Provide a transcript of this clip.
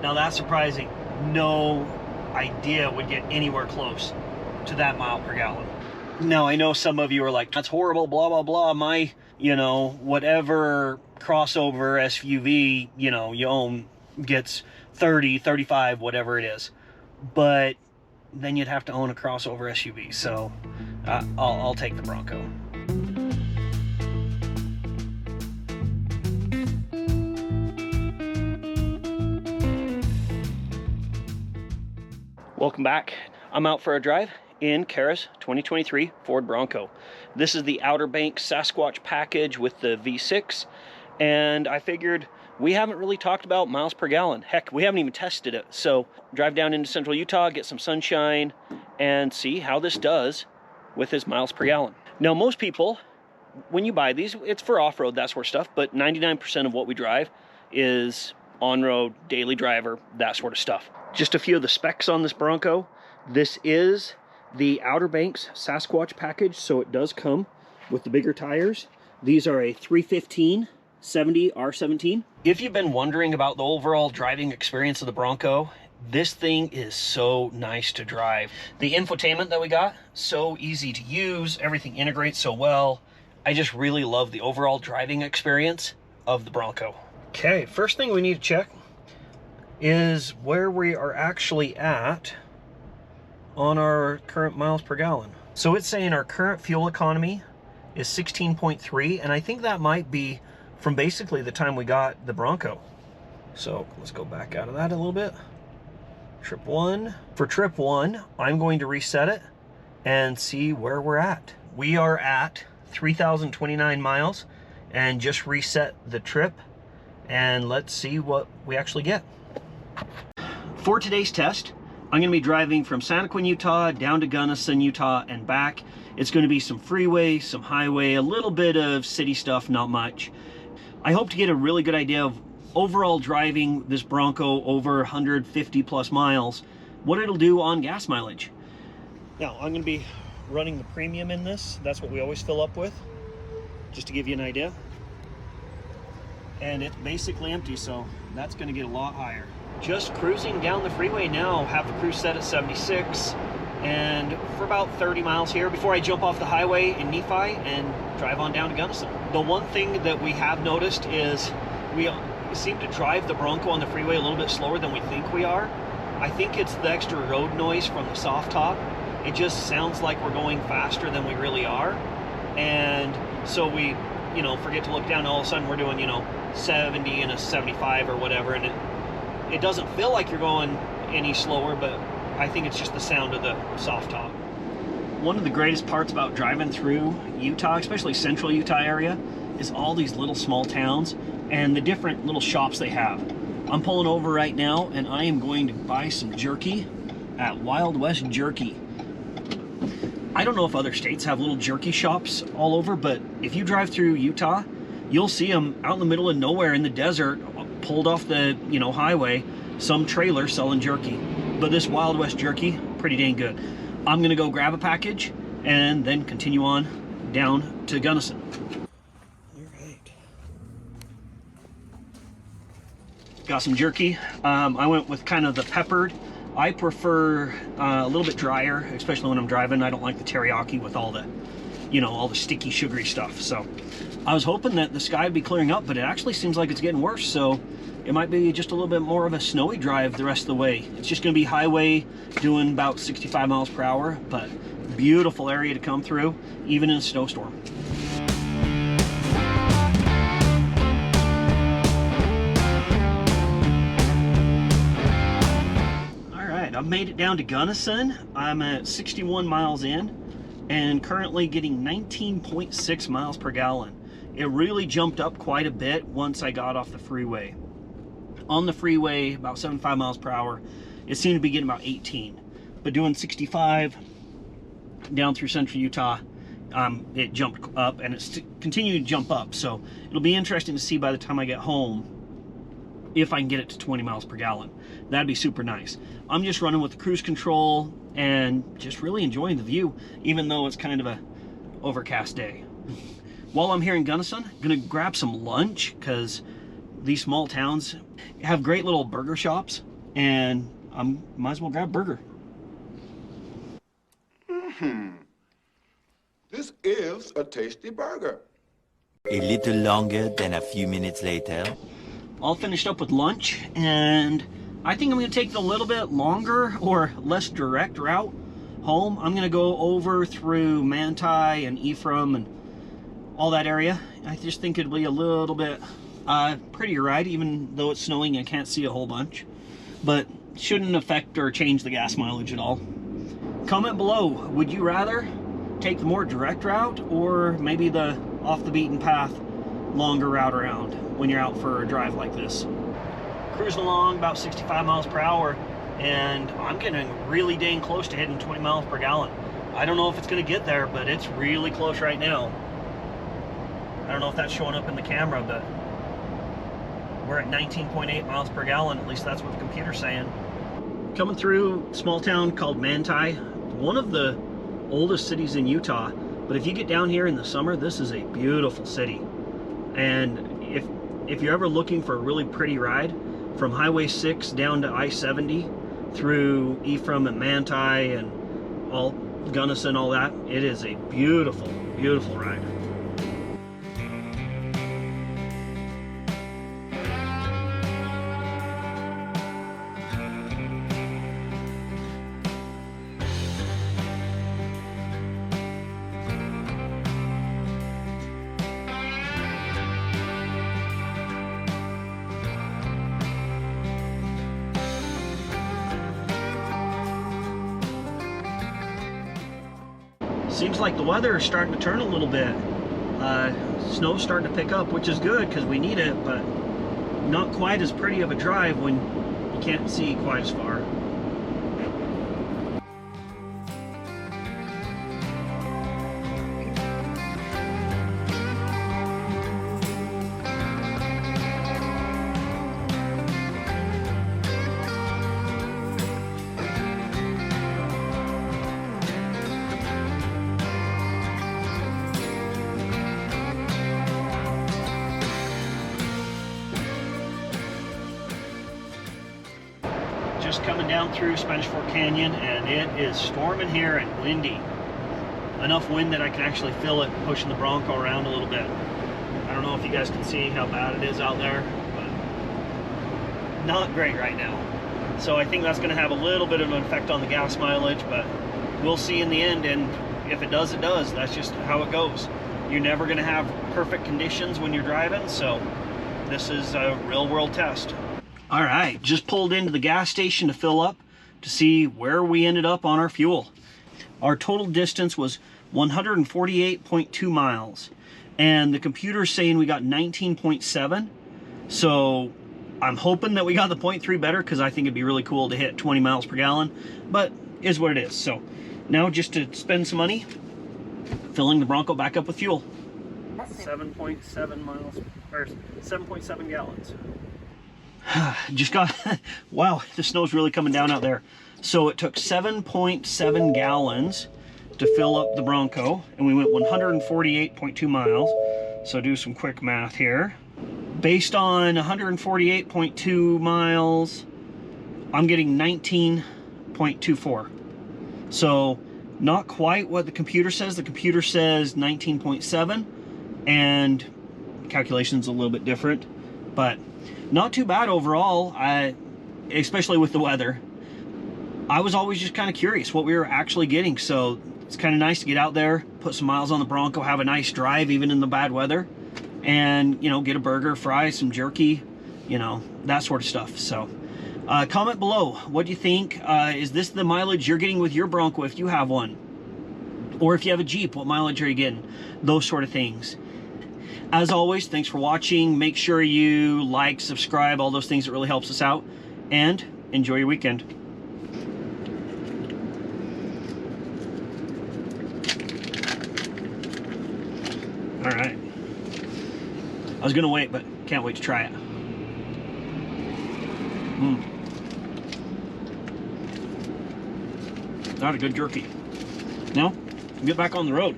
Now that's surprising. No idea would get anywhere close to that mile per gallon. Now I know some of you are like, that's horrible, blah, blah, blah. My, you know, whatever crossover SUV, you know, you own gets 30, 35, whatever it is. But then you'd have to own a crossover SUV. So I'll take the Bronco. Welcome back. I'm out for a drive in Kara's 2023 Ford Bronco. This is the Outer Banks Sasquatch package with the V6, and I figured we haven't really talked about miles per gallon. Heck, we haven't even tested it. So drive down into central Utah, get some sunshine, and see how this does with his miles per gallon. Now, most people, when you buy these, it's for off-road, that sort of stuff, but 99% of what we drive is on-road, daily driver, that sort of stuff. Just a few of the specs on this Bronco. This is the Outer Banks Sasquatch package, so it does come with the bigger tires. These are a 315 70 R17. If you've been wondering about the overall driving experience of the Bronco, this thing is so nice to drive. The infotainment that we got, so easy to use, everything integrates so well. I just really love the overall driving experience of the Bronco. Okay, first thing we need to check is where we are actually at on our current miles per gallon. So it's saying our current fuel economy is 16.3, and I think that might be from basically the time we got the Bronco. So let's go back out of that a little bit. Trip 1. For trip 1, I'm going to reset it and see where we're at. We are at 3,029 miles and just reset the trip, and let's see what we actually get. For today's test, I'm going to be driving from Santaquin, Utah down to Gunnison, Utah and back. It's going to be some freeway, some highway, a little bit of city stuff, not much. I hope to get a really good idea of overall driving this Bronco over 150 plus miles, what it'll do on gas mileage. Now, I'm going to be running the premium in this. That's what we always fill up with, just to give you an idea. And it's basically empty, so that's going to get a lot higher. Just cruising down the freeway now, have the cruise set at 76, and for about 30 miles here before I jump off the highway in Nephi and drive on down to Gunnison. The one thing that we have noticed is we seem to drive the Bronco on the freeway a little bit slower than we think we are. I think it's the extra road noise from the soft top. It just sounds like we're going faster than we really are, and so we, you know, forget to look down, and all of a sudden we're doing, you know, 70 and a 75 or whatever, and it doesn't feel like you're going any slower, but I think it's just the sound of the soft top. One of the greatest parts about driving through Utah, especially central Utah area, is all these little small towns and the different little shops they have. I'm pulling over right now and I am going to buy some jerky at Wild West Jerky. I don't know if other states have little jerky shops all over, but if you drive through Utah, you'll see them out in the middle of nowhere in the desert, pulled off the, you know, highway, some trailer selling jerky. But this Wild West Jerky, pretty dang good. I'm gonna go grab a package and then continue on down to Gunnison. All right. Got some jerky. I went with kind of the peppered. I prefer a little bit drier, especially when I'm driving. I don't like the teriyaki with all the, you know, all the sticky, sugary stuff. So I was hoping that the sky would be clearing up, but it actually seems like it's getting worse. So it might be just a little bit more of a snowy drive the rest of the way. It's just going to be highway doing about 65 miles per hour, but beautiful area to come through, even in a snowstorm. All right, I've made it down to Gunnison. I'm at 61 miles in and currently getting 19.6 miles per gallon. It really jumped up quite a bit once I got off the freeway. On the freeway, about 75 miles per hour, it seemed to be getting about 18. But doing 65 down through central Utah, it jumped up, and it's continuing to jump up. So it'll be interesting to see by the time I get home if I can get it to 20 miles per gallon. That'd be super nice. I'm just running with the cruise control and just really enjoying the view, even though it's kind of a overcast day. While I'm here in Gunnison, I'm gonna grab some lunch, because these small towns have great little burger shops, and I might as well grab a burger. This is a tasty burger. A little longer than a few minutes later. All finished up with lunch, and I think I'm going to take the little bit longer or less direct route home. I'm going to go over through Manti and Ephraim and all that area. I just think it'll be a little bit prettier ride, even though it's snowing. I can't see a whole bunch, but shouldn't affect or change the gas mileage at all. Comment below, would you rather take the more direct route or maybe the off the beaten path longer route around when you're out for a drive like this? Cruising along about 65 miles per hour, and I'm getting really dang close to hitting 20 miles per gallon. I don't know if it's going to get there, but it's really close right now. I don't know if that's showing up in the camera, but we're at 19.8 miles per gallon. At least that's what the computer's saying. Coming through a small town called Manti, one of the oldest cities in Utah. But if you get down here in the summer, this is a beautiful city. And if you're ever looking for a really pretty ride, from Highway 6 down to I-70 through Ephraim and Manti and all Gunnison, all that, it is a beautiful, beautiful ride. Seems like the weather is starting to turn a little bit. Snow's starting to pick up, which is good because we need it, but not quite as pretty of a drive when you can't see quite as far. Just coming down through Spanish Fork Canyon, and it is storming here and windy. Enough wind that I can actually feel it pushing the Bronco around a little bit. I don't know if you guys can see how bad it is out there, but not great right now. So I think that's going to have a little bit of an effect on the gas mileage, but we'll see in the end, and if it does, it does. That's just how it goes. You're never going to have perfect conditions when you're driving, so this is a real world test. All right, just pulled into the gas station to fill up to see where we ended up on our fuel. Our total distance was 148.2 miles, and the computer's saying we got 19.7. So I'm hoping that we got the 0.3 better, because I think it'd be really cool to hit 20 miles per gallon, but is what it is. So now just to spend some money, filling the Bronco back up with fuel. 7.7 miles, or 7.7 gallons. Just got, wow, the snow's really coming down out there. So it took 7.7 gallons to fill up the Bronco, and we went 148.2 miles. So do some quick math here. Based on 148.2 miles, I'm getting 19.24. So not quite what the computer says. The computer says 19.7, and calculation's a little bit different, but not too bad overall, especially with the weather. I was always just kind of curious what we were actually getting, so it's kind of nice to get out there, put some miles on the Bronco, have a nice drive even in the bad weather, and, you know, get a burger, fries, some jerky, you know, that sort of stuff. So comment below, what do you think? Is this the mileage you're getting with your Bronco if you have one? Or if you have a Jeep, what mileage are you getting? Those sort of things. As always, thanks for watching. Make sure you like, subscribe, all those things. That really helps us out. And enjoy your weekend. All right. I was going to wait, but can't wait to try it. Not a good jerky. Now, get back on the road.